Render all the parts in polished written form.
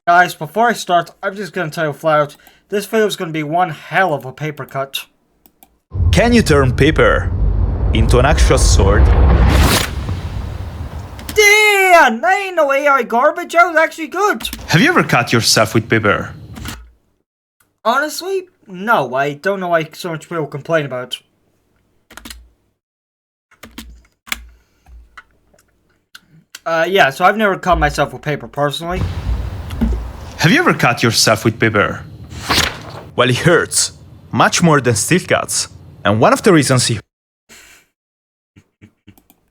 Guys, before I start, I'm just gonna tell you flat out, this video is gonna be one hell of a paper cut. Can you turn paper into an actual sword? Damn! That ain't no AI garbage, that was actually good! Have you ever cut yourself with paper? Honestly, no, I don't know why so much people complain about it. Yeah, so I've never cut myself with paper personally. Have you ever cut yourself with paper? Well, it hurts. Much more than steel cuts. And one of the reasons it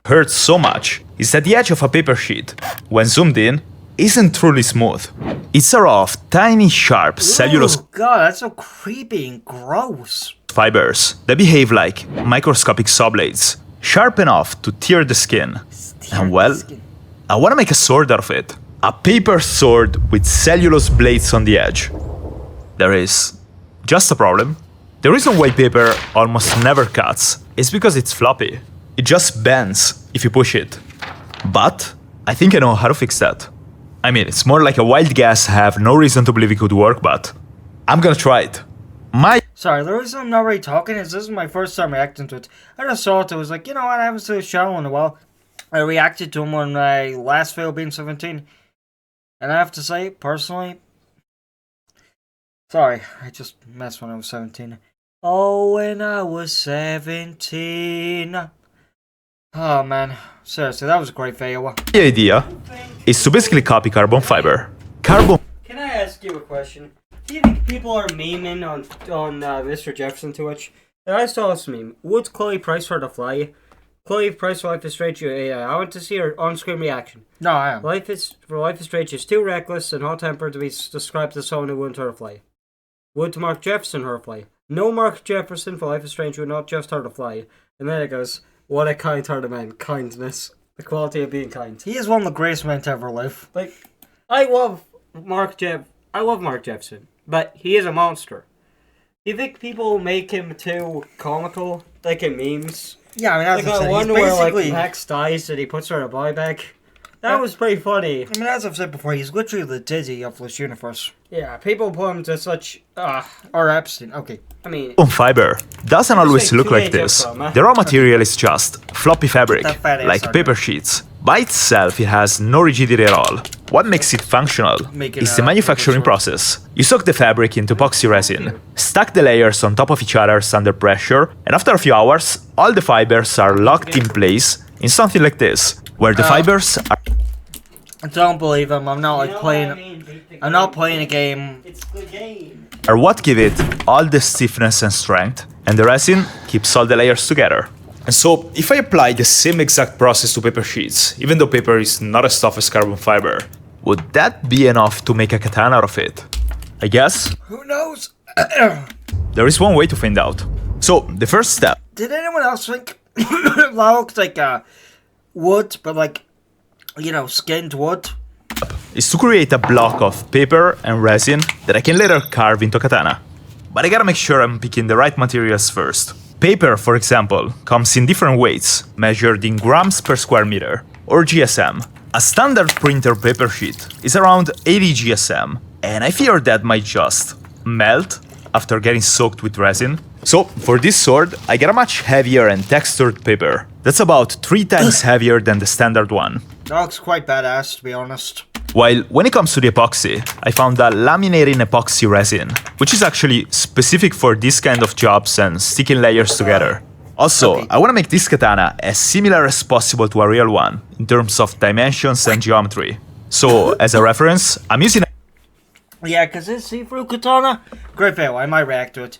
hurts so much is that the edge of a paper sheet, when zoomed in, isn't truly smooth. It's a rough, tiny, sharp cellulose Oh god, that's so creepy and gross. fibers that behave like microscopic saw blades, sharp enough to tear the skin. And well, I want to make a sword out of it. A paper sword with cellulose blades on the edge. There is just a problem. The reason why paper almost never cuts is because it's floppy. It just bends if you push it. But I think I know how to fix that. I mean, it's more like a wild guess. I have no reason to believe it could work, but I'm gonna try it. Sorry, the reason I'm not really talking is this is my first time reacting to it. I just saw it, I was like, you know what, I haven't seen a channel in a while. I reacted to him on my last video being 17. And I have to say, personally, sorry, I just messed when I was 17. Oh, when I was 17. Oh man, seriously, that was a great video. The idea is to basically copy carbon fiber. Can I ask you a question? Do you think people are memeing on Mr. Jefferson too much? I saw this meme. Would Chloe Price for the fly? Chloe Price for Life is Strange. I want to see her on-screen reaction. No, I am. Life is Strange is too reckless and hot-tempered to be described as someone who wouldn't hurt a fly. Would Mark Jefferson hurt a fly? No, Mark Jefferson for Life is Strange would not just hurt a fly. And then it goes, what a kind-hearted man. Kindness. The quality of being kind. He is one of the greatest men to ever live. Like, I love Mark Jefferson, but he is a monster. Do you think people make him too comical, like in memes? Yeah, I mean, that's like one where like Max dies and he puts her in a body bag. That was pretty funny. I mean, as I've said before, he's literally the Dizzy of this universe. Yeah, people put him to such or Epstein. Okay, I mean, fiber doesn't always look like this. The raw material is just floppy fabric, like paper sheets. By itself, it has no rigidity at all. What makes it functional is the manufacturing process. You soak the fabric into epoxy resin, stack the layers on top of each other under pressure, and after a few hours, all the fibers are locked in place in something like this, where the fibers are... Don't believe him. I'm not like playing. I'm not playing a game. It's the game. Are what give it all the stiffness and strength, and the resin keeps all the layers together. And so, if I apply the same exact process to paper sheets, even though paper is not as tough as carbon fiber, would that be enough to make a katana out of it? I guess. Who knows? There is one way to find out. So, the first step. Did anyone else think that looks like wood, but like, you know, skinned wood? Is to create a block of paper and resin that I can later carve into a katana. But I gotta make sure I'm picking the right materials first. Paper, for example, comes in different weights, measured in grams per square meter, or GSM. A standard printer paper sheet is around 80 GSM, and I fear that might just melt after getting soaked with resin. So, for this sword, I get a much heavier and textured paper. That's about 3 times heavier than the standard one. That looks quite badass, to be honest. While when it comes to the epoxy, I found a laminating epoxy resin, which is actually specific for this kind of jobs and sticking layers together. Also, I want to make this katana as similar as possible to a real one, in terms of dimensions and geometry. So, as a reference, I'm using... Yeah, because this see-through katana, great video, I might react to it,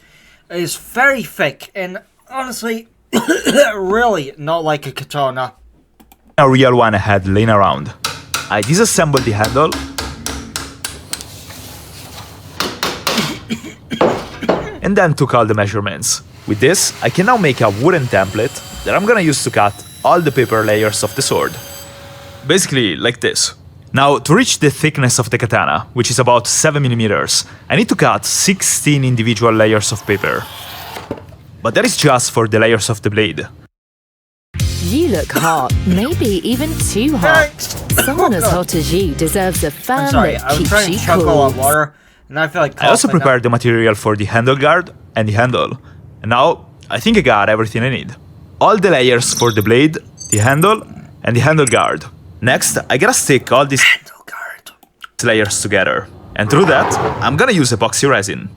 is very thick, and honestly, really not like a katana. A real one I had laying around. I disassembled the handle and then took all the measurements. With this, I can now make a wooden template that I'm gonna use to cut all the paper layers of the sword. Basically like this. Now, to reach the thickness of the katana, which is about 7mm, I need to cut 16 individual layers of paper. But that is just for the layers of the blade. You look hot, maybe even too hot. Someone as hot as you deserves a fan I'm sorry, that I was keeps trying you to chug a lot cool. of water, and I feel like I also coughing now. prepared the material for the handle guard and the handle. And now, I think I got everything I need. All the layers for the blade, the handle, and the handle guard. Next, I gotta stick all these layers together. And through that, I'm gonna use epoxy resin.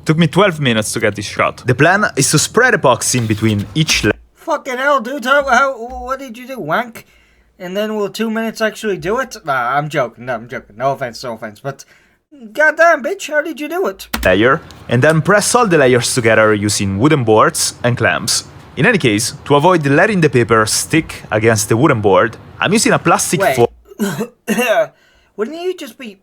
Took me 12 minutes to get this shot. The plan is to spread epoxy in between each layer. Fucking hell, dude, what did you do, wank? And then will 2 minutes actually do it? Nah, I'm joking, no offense, but goddamn, bitch, how did you do it? And then press all the layers together using wooden boards and clamps. In any case, to avoid letting the paper stick against the wooden board, I'm using a plastic foil. Wouldn't you just be...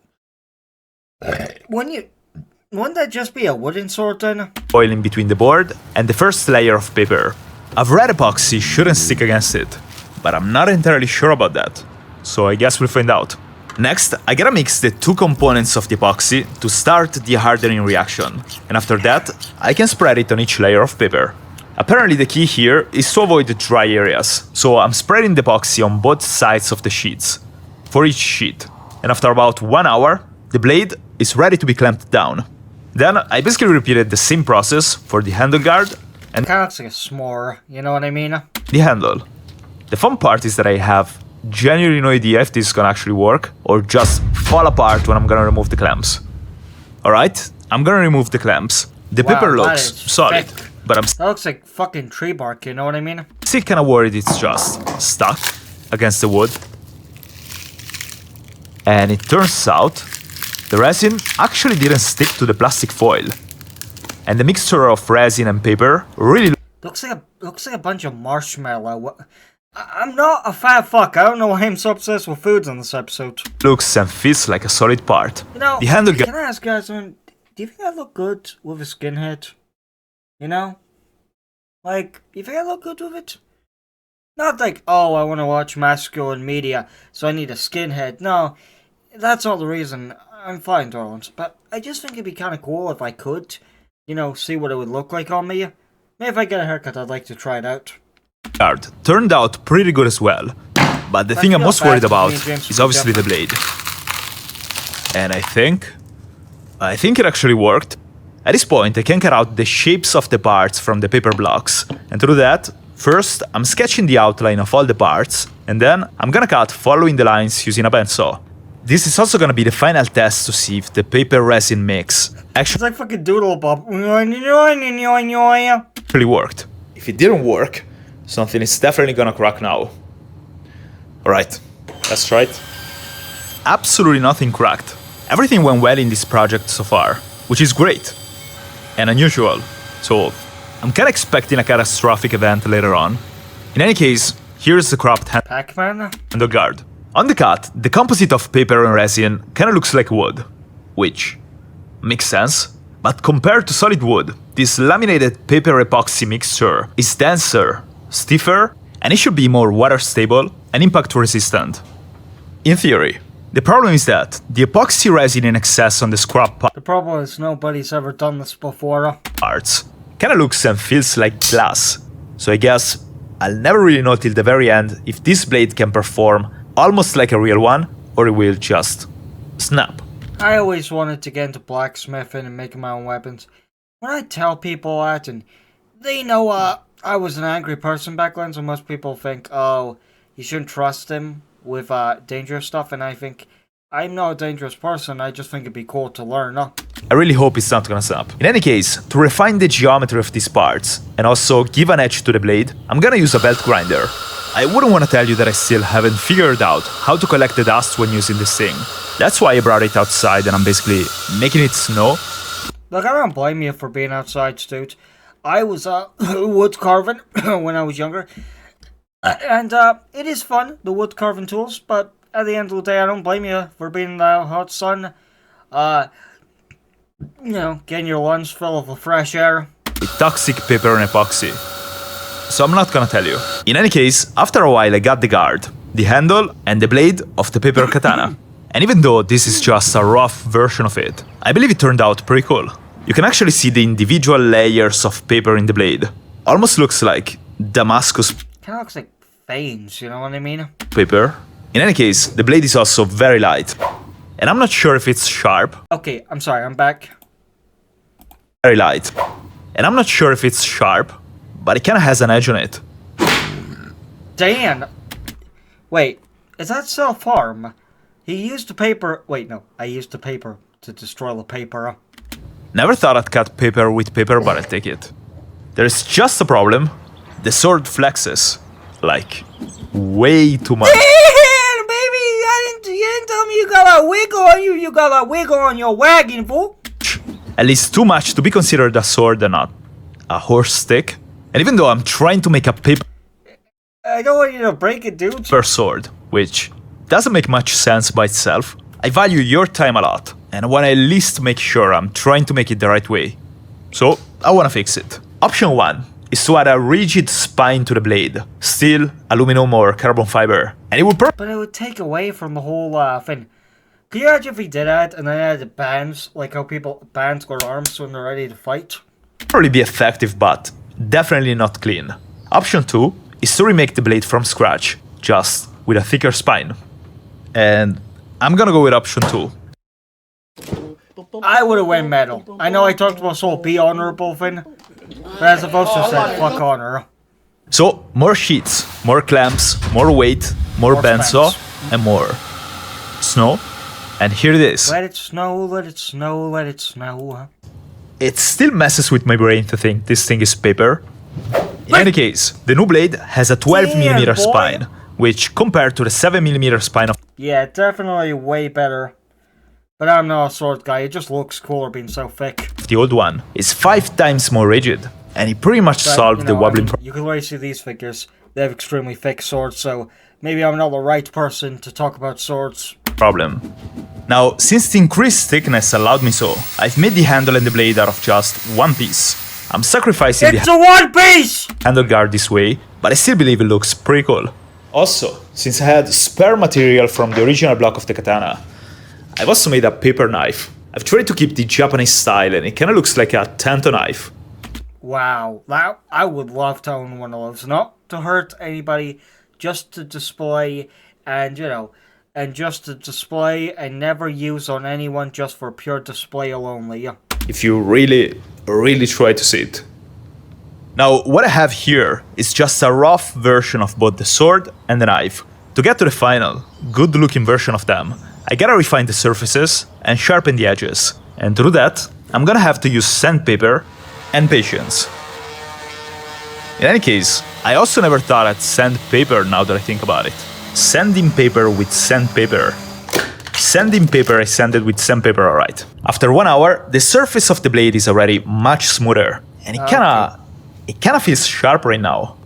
Wouldn't that just be a wooden sword then? Foil in between the board and the first layer of paper. I've read epoxy shouldn't stick against it, but I'm not entirely sure about that. So I guess we'll find out. Next, I gotta mix the two components of the epoxy to start the hardening reaction. And after that, I can spread it on each layer of paper. Apparently the key here is to avoid the dry areas, so I'm spreading the epoxy on both sides of the sheets, for each sheet. And after about 1 hour, the blade is ready to be clamped down. Then I basically repeated the same process for the handle guard and Kinda looks like a s'more, you know what I mean? the handle. The fun part is that I have genuinely no idea if this is gonna actually work or just fall apart when I'm gonna remove the clamps. Alright, I'm gonna remove the clamps. The Wow, paper that looks is solid, thick. but I'm That looks like fucking tree bark, you know what I mean? still kinda worried it's just stuck against the wood. And it turns out the resin actually didn't stick to the plastic foil. And the mixture of resin and paper really Looks like a bunch of marshmallow. I'm not a fat fuck. I don't know why I'm so obsessed with foods on this episode. looks and feels like a solid part. You know, The handle can I ask guys, do you think I look good with a skinhead? You know? Like, do you think I look good with it? Not like, oh, I want to watch masculine media, so I need a skinhead. No, that's not the reason. I'm fine, darlings. But I just think it'd be kind of cool if I could, you know, see what it would look like on me. Maybe if I get a haircut, I'd like to try it out. guard turned out pretty good as well. But the thing I'm most worried about is obviously the blade. And I think it actually worked. At this point, I can cut out the shapes of the parts from the paper blocks. And to do that, first, I'm sketching the outline of all the parts, and then I'm gonna cut following the lines using a bandsaw. This is also gonna be the final test to see if the paper resin mix It's like fucking Doodle Bob. actually worked. If it didn't work, something is definitely gonna crack now. Alright, let's try it. Absolutely nothing cracked. Everything went well in this project so far, which is great and unusual. So I'm kinda expecting a catastrophic event later on. In any case, here's the cropped Pac-Man? handle guard. On the cut, the composite of paper and resin kinda looks like wood, which makes sense. But compared to solid wood, this laminated paper epoxy mixture is denser, stiffer, and it should be more water stable and impact resistant. In theory. The problem is that the epoxy resin in excess on the scrap The problem is nobody's ever done this before. parts kinda looks and feels like glass. So I guess I'll never really know till the very end if this blade can perform almost like a real one or it will just snap. I always wanted to get into blacksmithing and making my own weapons. When I tell people that, and they know I was an angry person back then, so most people think, oh, you shouldn't trust him with dangerous stuff, and I think I'm not a dangerous person, I just think it'd be cool to learn. I really hope it's not gonna snap. In any case, to refine the geometry of these parts and also give an edge to the blade, I'm gonna use a belt grinder. I wouldn't want to tell you that I still haven't figured out how to collect the dust when using this thing. That's why I brought it outside and I'm basically making it snow. Look, I don't blame you for being outside, dude. I was wood carving when I was younger. And it is fun, the wood carving tools, but at the end of the day, I don't blame you for being in the hot sun. You know, getting your lungs full of the fresh air. With toxic paper and epoxy. So I'm not gonna tell you. In any case, after a while I got the guard, the handle, and the blade of the paper katana. And even though this is just a rough version of it, I believe it turned out pretty cool. You can actually see the individual layers of paper in the blade. Almost looks like Damascus Kinda looks like veins, you know what I mean? paper. In any case, the blade is also very light. And I'm not sure if it's sharp. Okay, I'm sorry, I'm back. Very light. And I'm not sure if it's sharp, but it kinda has an edge on it. Dan! Wait, is that self-harm? He used the paper... Wait, no. I used the paper to destroy the paper. Never thought I'd cut paper with paper, but I'll take it. There's just a problem. The sword flexes. Like, way too much. Dan, baby! You didn't tell me you got a wiggle on you. You got a wiggle on your wagon, fool. At least too much to be considered a sword and not a horse stick. And even though I'm trying to make a paper I don't want you to break it, dude. sword, which doesn't make much sense by itself, I value your time a lot, and I want to at least make sure I'm trying to make it the right way. So, I want to fix it. Option 1 is to add a rigid spine to the blade, steel, aluminum or carbon fiber, and it would But it would take away from the whole thing. Can you imagine if he did that and then added bands, like how people bands their arms when they're ready to fight? probably be effective, but definitely not clean. Option 2 is to remake the blade from scratch, just with a thicker spine. And I'm gonna go with option 2. I would have went metal. I know I talked about this whole be honorable thing, but as I've also said, fuck honor. So, more sheets, more clamps, more weight, more bandsaw, and more snow. And here it is. Let it snow, let it snow, let it snow. It still messes with my brain to think this thing is paper. In any case, the new blade has a 12mm Damn, boy. spine, which compared to the 7mm spine of Yeah, definitely way better. But I'm not a sword guy, it just looks cooler being so thick. the old one is 5 times more rigid, and it pretty much But, solved the wobbling I mean, you can already see these figures. They have extremely thick swords, so maybe I'm not the right person to talk about swords. problem. Now, since the increased thickness allowed me so, I've made the handle and the blade out of just one piece. I'm sacrificing It's the a one piece! handle guard this way, but I still believe it looks pretty cool. Also, since I had spare material from the original block of the katana, I've also made a paper knife. I've tried to keep the Japanese style and it kinda looks like a tanto knife. Wow, that, I would love to own one of those. Not to hurt anybody, just to display and, and never use on anyone just for pure display alone, yeah. If you really, really try to see it. Now, what I have here is just a rough version of both the sword and the knife. To get to the final, good looking version of them, I gotta refine the surfaces and sharpen the edges. And to do that, I'm gonna have to use sandpaper and patience. In any case, I also never thought I'd sand paper now that I think about it. Sanding paper with sandpaper. Sanding paper I sanded with sandpaper, alright. After 1 hour, the surface of the blade is already much smoother. And it kinda feels sharp right now.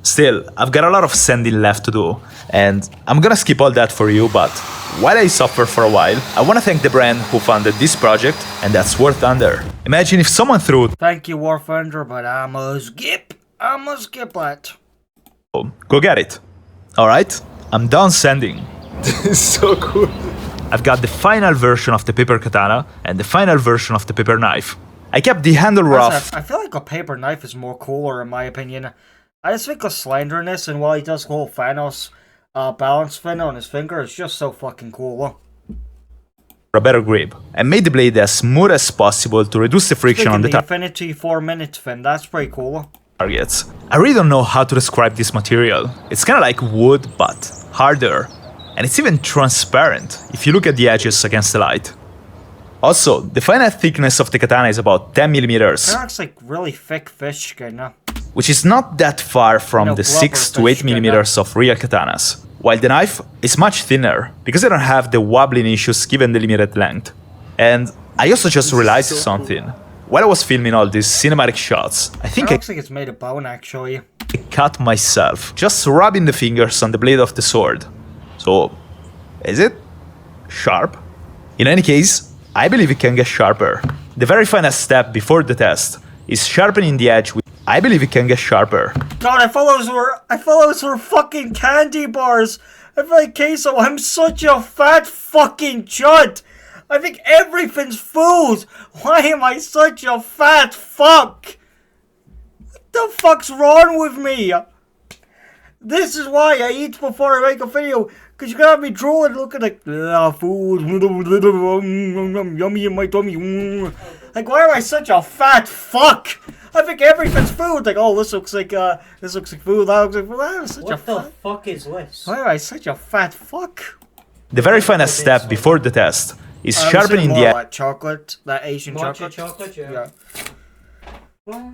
Still, I've got a lot of sanding left to do, and I'm gonna skip all that for you, but while I suffer for a while, I wanna thank the brand who funded this project, and that's War Thunder. Imagine if someone threw Thank you, War Thunder, but I'ma skip that. go get it. Alright, I'm done sanding. This is so cool. I've got the final version of the paper katana and the final version of the paper knife. I kept the handle rough. I feel like a paper knife is more cooler in my opinion. I just think the slenderness and while he does the whole Thanos balance fin on his finger is just so fucking cool. For a better grip, and made the blade as smooth as possible to reduce the friction on the Infinity 4-minute fin, that's pretty cool. targets. I really don't know how to describe this material. It's kinda like wood, but harder. And it's even transparent if you look at the edges against the light. Also, the final thickness of the katana is about 10mm, It looks like really thick fish skin. which is not that far from No, the blubber 6 to fish 8mm of real katanas. While the knife is much thinner, because I don't have the wobbling issues given the limited length. And I also just realized something. While I was filming all these cinematic shots, I think It I looks like it's made of bone actually. cut myself, just rubbing the fingers on the blade of the sword. So, is it sharp? In any case, I believe it can get sharper. The very final step before the test is sharpening the edge with... I believe it can get sharper. God, I thought those were fucking candy bars. I feel like queso. I'm such a fat fucking chud. I think everything's food. Why am I such a fat fuck? What the fuck's wrong with me? This is why I eat before I make a video. Because you gotta be drooling looking like, food, yummy in my tummy. Like, why am I such a fat fuck? I think everything's food. Like, oh, this looks like food, that looks like food. Why am I such What the fuck is this? Why am I such a fat fuck? The very final step before the test is sharpening the edge. Like chocolate, that Asian Matcha chocolate. chocolate, yeah.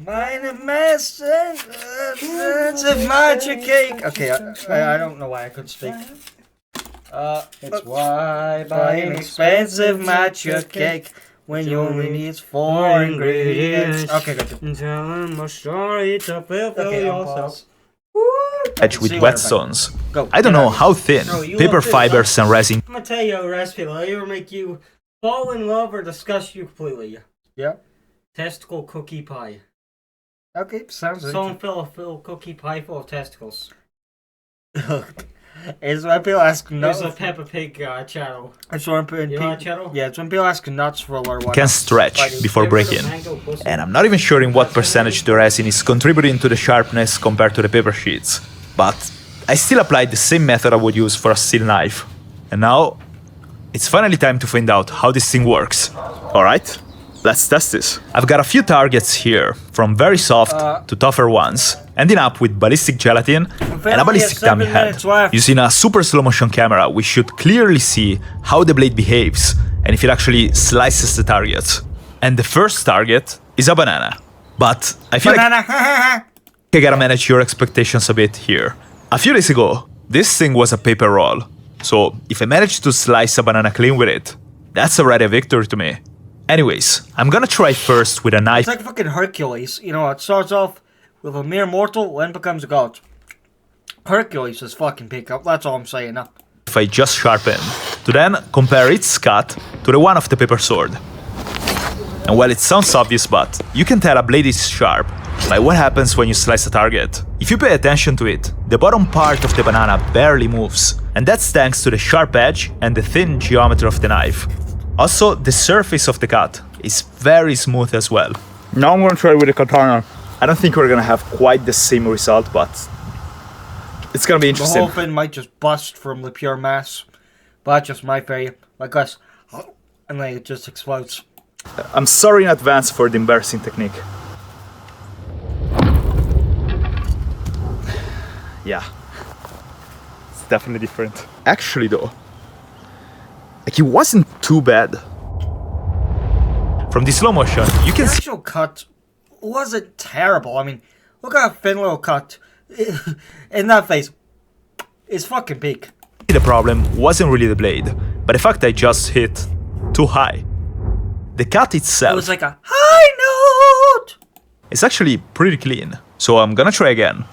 Mine massive matcha cake. Okay, I don't know why I couldn't speak. It's why Buy an expensive matcha cake when you only need 4 ingredients. Okay, good. Tell them a story to fulfill Okay, yourself. Edge with See what whetstones. Go. I don't know how thin No, you paper love this, fibers and resin I'm gonna tell you a recipe that'll either make you fall in love or disgust you completely. Yeah. Testicle cookie pie. Okay, sounds Someone interesting. fill a cookie pie full of testicles. It's when people ask There's nuts. a Peppa Pig channel. It's when people, You know that channel? yeah, it's when people ask nuts for or what. can stretch before Get rid of breaking. mango pussy. And I'm not even sure in what percentage the resin is contributing to the sharpness compared to the paper sheets. But I still applied the same method I would use for a steel knife. And now, it's finally time to find out how this thing works. Alright, let's test this. I've got a few targets here, from very soft to tougher ones, ending up with ballistic gelatin and a ballistic dummy head. Using a super slow motion camera, we should clearly see how the blade behaves and if it actually slices the targets. And the first target is a banana. But I feel like I gotta manage your expectations a bit here. A few days ago, this thing was a paper roll. So if I manage to slice a banana clean with it, that's already a victory to me. Anyways, I'm gonna try first with a knife. It's like fucking Hercules. You know, it starts off with a mere mortal, then becomes a god. Hercules is fucking pick up. That's all I'm saying now. If I just sharpen, to then compare its cut to the one of the paper sword. And well, it sounds obvious, but you can tell a blade is sharp by what happens when you slice a target. If you pay attention to it, the bottom part of the banana barely moves, and that's thanks to the sharp edge and the thin geometry of the knife. Also, the surface of the cut is very smooth as well. Now I'm gonna try with the katana. I don't think we're gonna have quite the same result, but it's gonna be The interesting. whole thing might just bust from the pure mass. But that's just my theory. Like us. And then it just explodes. I'm sorry in advance for the embarrassing technique. Yeah, it's definitely different. Actually though, like it wasn't too bad. From the slow motion, you can The see actual cut wasn't terrible. I mean, look at a thin little cut. In that face. It's fucking big. the problem wasn't really the blade, but the fact I just hit too high. The cut It itself was like a high note! is actually pretty clean, so I'm gonna try again.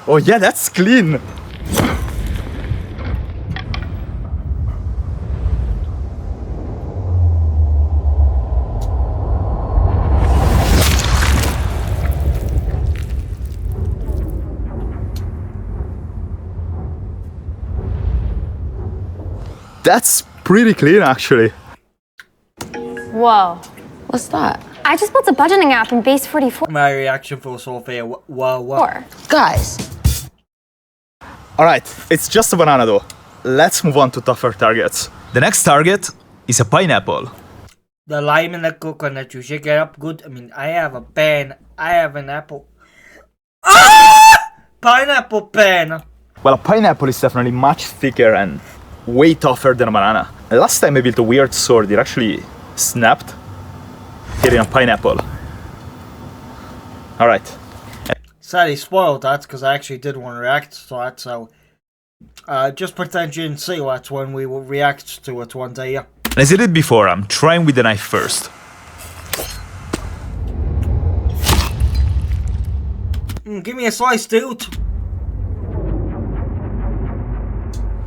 Oh yeah, that's clean! That's pretty clean actually. Whoa. What's that? I just built a budgeting app in Base 44. My reaction for this whole thing. Wow. Guys. Alright, it's just a banana though. Let's move on to tougher targets. The next target is a pineapple. The lime and the coconut, you shake it up good. I mean, I have a pen. I have an apple. Ah! Pineapple pen! Well, a pineapple is definitely much thicker and way tougher than a banana. And last time I built a weird sword, it actually snapped hitting a pineapple. Alright. Sadly spoiled that because I actually did want to react to that, so just pretend you didn't see that when we will react to it one day. And as I did before, I'm trying with the knife first. Give me a slice, dude.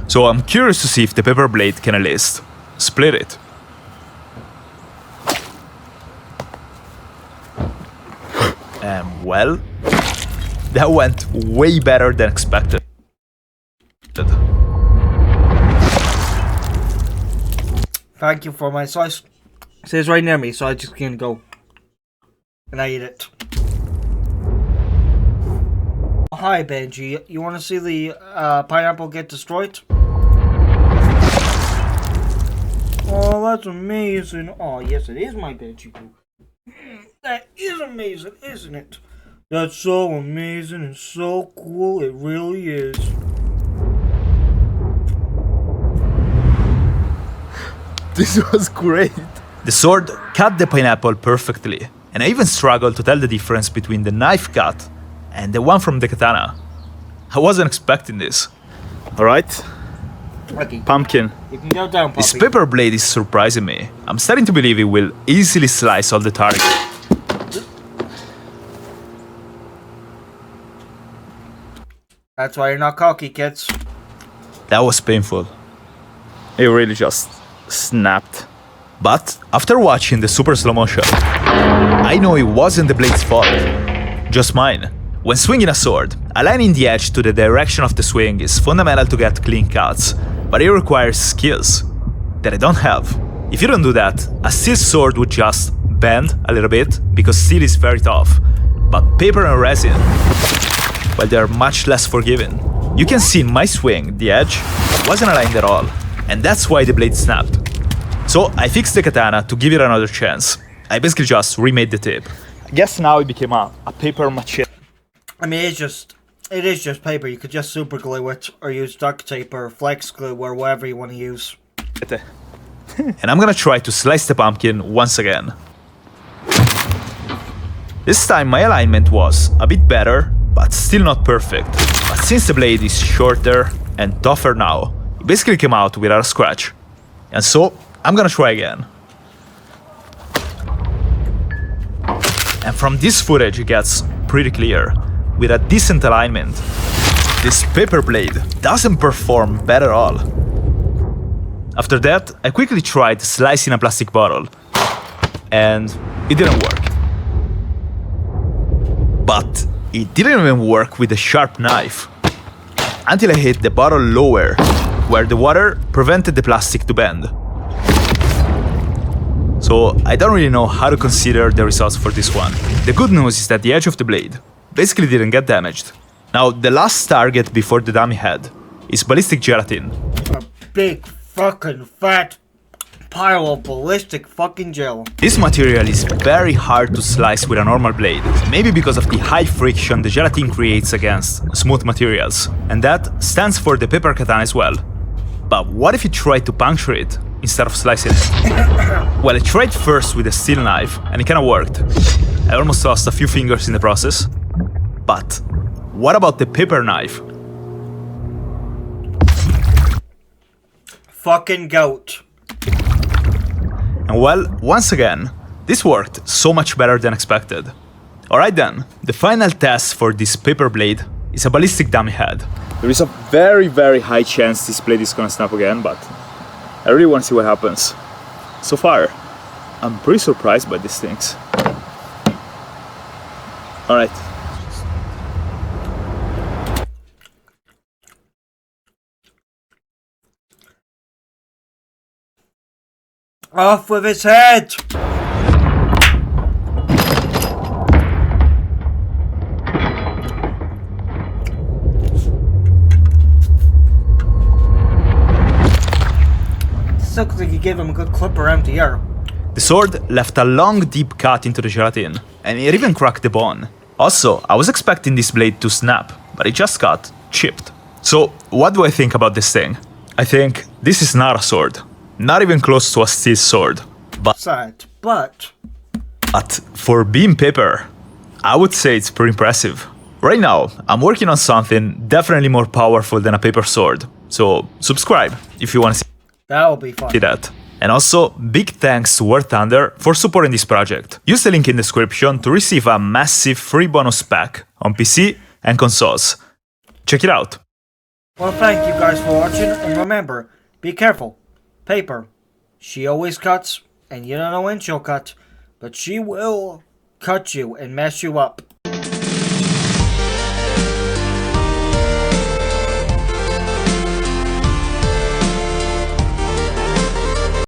So I'm curious to see if the paper blade can at least split it. Well, that went way better than expected. Thank you for my slice. It says right near me, so I just can go. And I eat it. Hi, Benji. You want to see the pineapple get destroyed? Oh, that's amazing. Oh, yes, it is my Benji Boo. That is amazing, isn't it? That's so amazing and so cool. It really is. This was great. The sword cut the pineapple perfectly, and I even struggled to tell the difference between the knife cut and the one from the katana. I wasn't expecting this. Alright. Okay, Pumpkin. you can go down, puppy. This paper blade is surprising me. I'm starting to believe it will easily slice all the target. That's why you're not cocky, kids. That was painful. It really just snapped. But after watching the super slow motion, I know it wasn't the blade's fault, just mine. When swinging a sword, aligning the edge to the direction of the swing is fundamental to get clean cuts, but it requires skills that I don't have. If you don't do that, a steel sword would just bend a little bit because steel is very tough, but paper and resin, well, they are much less forgiving. You can see in my swing, the edge wasn't aligned at all, and that's why the blade snapped. So I fixed the katana to give it another chance. I basically just remade the tip. I guess now it became a paper machete. I mean, it is just paper. You could just super glue it, or use duct tape, or flex glue, or whatever you want to use. And I'm gonna try to slice the pumpkin once again. This time my alignment was a bit better, but still not perfect. But since the blade is shorter and tougher now, it basically came out without a scratch. And so, I'm gonna try again. And from this footage it gets pretty clear. With a decent alignment, this paper blade doesn't perform bad at all. After that, I quickly tried slicing a plastic bottle, and it didn't work. But it didn't even work with a sharp knife, until I hit the bottle lower, where the water prevented the plastic to bend. So I don't really know how to consider the results for this one. The good news is that the edge of the blade basically didn't get damaged. Now, the last target before the dummy head is ballistic gelatin. A big fucking fat pile of ballistic fucking gel. This material is very hard to slice with a normal blade, maybe because of the high friction the gelatin creates against smooth materials, and that stands for the paper katana as well. But what if you try to puncture it instead of slicing it? Well, I tried first with a steel knife, and it kinda worked. I almost lost a few fingers in the process. But what about the paper knife? Fucking goat. And well, once again, this worked so much better than expected. Alright then, the final test for this paper blade is a ballistic dummy head. There is a very, very high chance this blade is gonna snap again, but I really want to see what happens. So far, I'm pretty surprised by these things. Alright. Off with his head! This looks like you gave him a good clip around the ear. The sword left a long deep cut into the gelatin, and it even cracked the bone. Also, I was expecting this blade to snap, but it just got chipped. So, what do I think about this thing? I think this is not a sword. Not even close to a steel sword. Sad, but For being paper, I would say it's pretty impressive. Right now, I'm working on something definitely more powerful than a paper sword. So, subscribe if you want to that'll be fun. see that. And also, big thanks to War Thunder for supporting this project. Use the link in the description to receive a massive free bonus pack on PC and consoles. Check it out. Well, thank you guys for watching, and remember, be careful. Paper, she always cuts, and you don't know when she'll cut, but she will cut you and mess you up.